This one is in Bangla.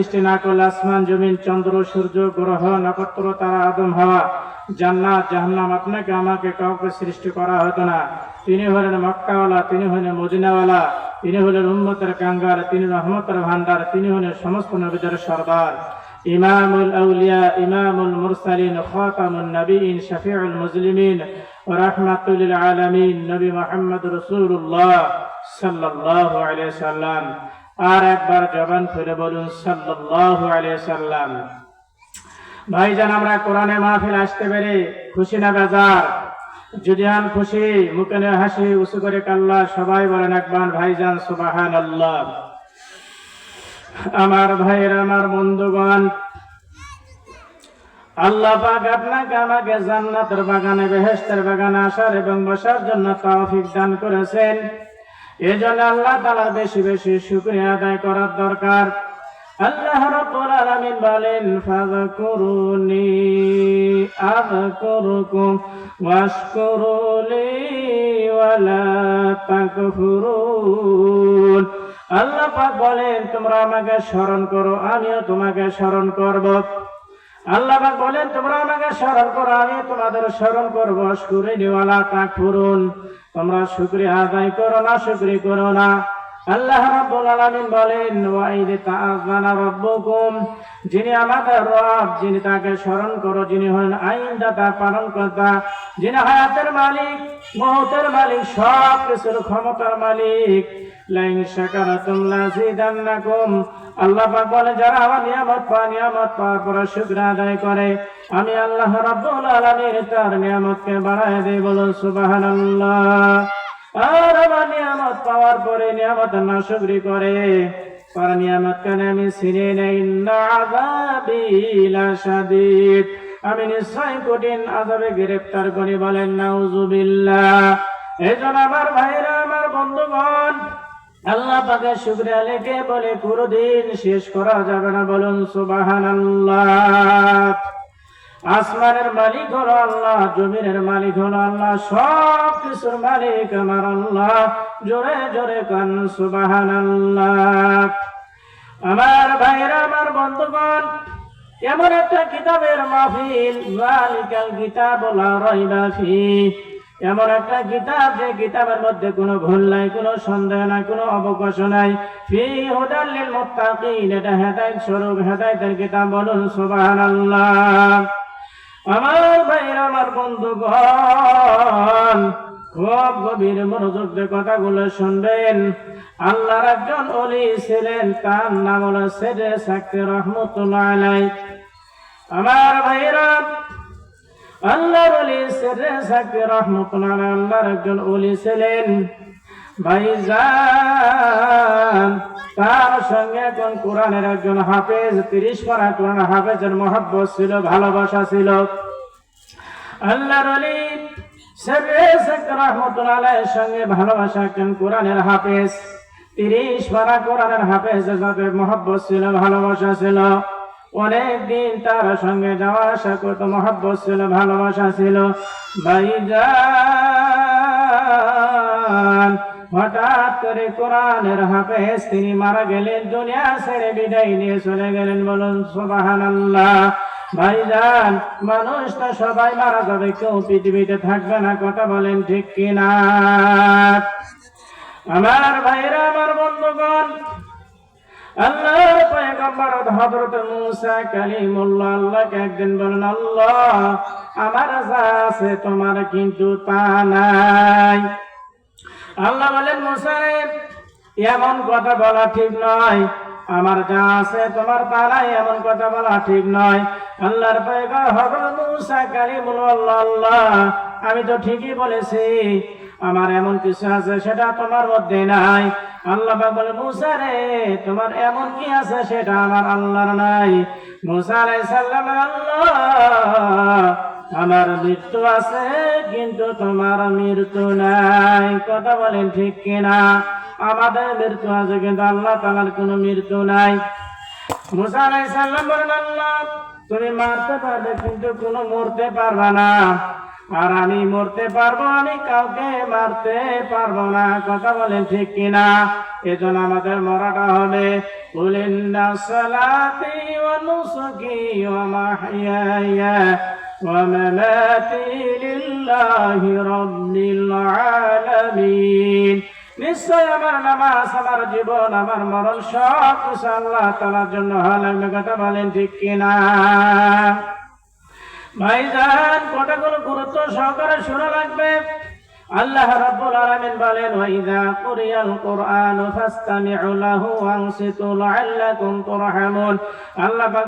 সৃষ্টি না করলে আসমান জমিন চন্দ্র সূর্য গ্রহ নক্ষত্র তারা আদম হাওয়া জান্নাত জাহান্নাম আপনাকে আমাকে কাউকে সৃষ্টি করা হতো না। তিনি হলেন মক্কাওয়ালা, তিনি হলেন মদিনাওয়ালা, তিনি হলেন উম্মতের কাঙ্গাল, তিনি রহমতের ভান্ডার, তিনি হলেন সমস্ত নবীদের সরদার, ইমামুল আউলিয়া ইমামুল মুরসালিন খাতামুন নবীন শফিউল মুজলিমিন ওয়া রাহমাতুল লিল আলামিন নবী মুহাম্মদ রাসূলুল্লাহ সাল্লাল্লাহু আলাইহি সাল্লাম। আর একবার জবান খুলে বলুন সাল্লাল্লাহু আলাইহি সাল্লাম। ভাইজান, আমরা কোরআনে মাহফিল আসতে পেরে খুশি না বেজার? যদি আন খুশি, মুখে হাসি, উঁচু করে কাল্লা সবাই বলেন একবার ভাইজান সুবহানাল্লাহ। আমার ভাইয়েরা, আমার বন্ধুগণ, আল্লাহ পাক আপনাকে আমাকে জান্নাতের বাগানে, বেহেশতের বাগানে আসার এবং বসার জন্য তৌফিক দান করেছেন। এজন্য আল্লাহ তাআলা বেশি বেশি শুকরিয়া আদায় করার দরকার। আল্লাহ রাব্বুল আলামিন বলেন, ফাযকুরুনি আযকুরুকুম ওয়াশকুরুলি ওয়ালা তাকফুরুন। আল্লাহ পাক বলেন, তোমরা আমাকে স্মরণ করো, আমিও তোমাকে স্মরণ করব। আল্লাহ পাক বলেন, তোমরা আমাকে স্মরণ করো, আমি তোমাদের স্মরণ করব। ওয়াশকুরুনি ওয়ালা তাকফুরুন, তোমরা শুকরিয়া আদায় করো না, শুকরিয়া করো না। আল্লাহ রাব্বুল আলামিন বলেন, ওয়া ইয তাআযানা রাব্বুকুম, যিনি আমাদের রব, যিনি তাকে স্মরণ করো, যিনি হলেন আইনদাতা, পালনকর্তা, যিনি হায়াতের মালিক, মওতের মালিক, সব কিছুর ক্ষমতার মালিক। লাইন শাকারাতুম লাযিদান্নাকুম, আল্লাহ পাক বলে, যারা আমার নিয়ামত পাওয়ার পর শুকরিয়া আদায় করে, আমি আল্লাহ রাব্বুল আলামিন তার নিয়ামতকে বাড়ায় দেই। বলুন সুবহানাল্লাহ। আর আমার নিয়ামত পাওয়ার পরে নিয়ামত না শুকরিয়া করে, তার নিয়ামত কেন আমি ছিনে নেই। ইন্না আযাবি লাশাদীদ, আমি নিশ্চয় কঠিন আযাবে গ্রেফতার করি। বলেন নাউযুবিল্লাহ। এজন্য আমার ভাইরা, আমার বন্ধুগণ, আল্লাহ পাকের শুকরিয়া লেখে বলে কোনদিন শেষ করা যাবে না। বলুন সুবহানাল্লাহ। আসমানের মালিক হলো আল্লাহ, জমিনের মালিক হলো আল্লাহ, সব কিছুর মালিক আমার আল্লাহ। জোরে জোরে কান সুবহানাল্লাহ। আমার ভাইরা, আমার বন্ধুগণ, এমন একটা কিতাবের মাহফিল, যালিকাল কিতাবু লা রাইবা ফিহি, এমন একটা কিতাব যে কিতাবের মধ্যে কোনো ভুল নাই, কোনো সন্দেহ নাই, কোনো অবকাশ নাই। ফিহি হুদাল লিল মুত্তাকিন, এটা হেদায়েত স্বরূপ, হেদায়েতের কিতাব। বলুন সুবহানাল্লাহ। আমার ভাইরা, আমার বন্ধুগণ, খুব গভীর মনোযোগ দিয়ে কথাগুলো শুনবেন। আল্লাহর একজন ওলি ছিলেন, তার নাম হলো সেরে সাকতি রহমতুল্লাহ আলাইহি। আমার ভাইরা, আল্লাহর ওলি সেরে সাকতি রহমতুল্লাহ আলাইহি, আল্লাহর একজন ওলি ছিলেন। ভাইজান, তার সঙ্গে কোন কোরআনের একজন হাফেজ, 30 পারা কোরআন হাফেজের মহব্বত ছিল, ভালোবাসা ছিল। আল্লাহর ওলি সেরে সাকতি রহমতুল্লাহ আলাইহির সঙ্গে ভালোবাসা একজন কোরআনের হাফেজ, 30 পারা কোরআনের হাফেজের সাথে মহব্বত ছিল, ভালোবাসা ছিল। অনেক দিন তার সঙ্গে যাওয়া আসা করতো, মহব্বত ছিল, ভালোবাসা ছিল। ভাইজান, হঠাৎ করে কোরআনের হাফেজ তিনি মারা গেলেন, দুনিয়া ছেড়ে বিদায় নিয়ে চলে গেলেন। বলুন সুবহানাল্লাহ। ভাইজান, মানুষ তো সবাই মারা যাবে, কেউ পৃথিবীতে থাকবে না, কথা বলেন ঠিক কিনা? আমার ভাইরা, আমার বন্ধুগণ, আল্লাহর পয়গম্বর হযরত মূসা কালিমুল্লাহ আল্লাহকে একদিন বলেন, আল্লাহ, আমার যা আছে তোমার কিন্তু তা নাই। আল্লাহ বলেন, মূসা, এমন কথা বলা ঠিক নয়, আমার যা আছে তোমার তা নাই, এমন কথা বলা ঠিক নয়। আল্লাহর পয়গম্বর হযরত মূসা কালিমুল্লাহ, আল্লাহ, আমি তো ঠিকই বলেছি, আমার এমন কিছু আছে সেটা তোমার মধ্যে নাই। আল্লাহ বলে, মূসা রে, তোমার এমন কি আছে সেটা আমার আল্লাহর নাই। মূসা আলাইহিস সালাম, আল্লাহ, আমার মৃত্যু আছে কিন্তু তোমার মৃত্যু নাই। কথা বলেন ঠিক কিনা? আমাদের মৃত্যু আছে কিন্তু আল্লাহ তাআলার কোনো মৃত্যু নাই। মূসা আলাইহিস সালাম বলেন, আল্লাহ, তুমি মারতে পারবে কিন্তু কোনো মরতে পারবে না। আর আমি মরতে পারবো, আমি কাউকে মারতে পারবো না। কথা বলেন ঠিক কিনা? এজন্য আমাদের মরাটা হবে। কুল ইন্না সালাতি ওয়া নুসুকি ওয়া মাহইয়ায়া ওয়া মামাতি লিল্লাহি রাব্বিল আলামিন। নিশ্চয় আমার নামাজ, আমার জীবন, আমার মরণ সব কিছু আল্লাহ তাআলার জন্য হালাল। কথা বলেন ঠিক কিনা? ভাইজান, কথাগুলো গুরুত্ব সহকারে শোনা লাগবে। আল্লাহ রাব্বুল আলামিন বলেন, ওয়া ইযা কুরিয়াল কুরআনু ফাসতামি'উ লাহু ওয়ানসিতু লাআল্লাকুম তুরহামুন। আল্লাহ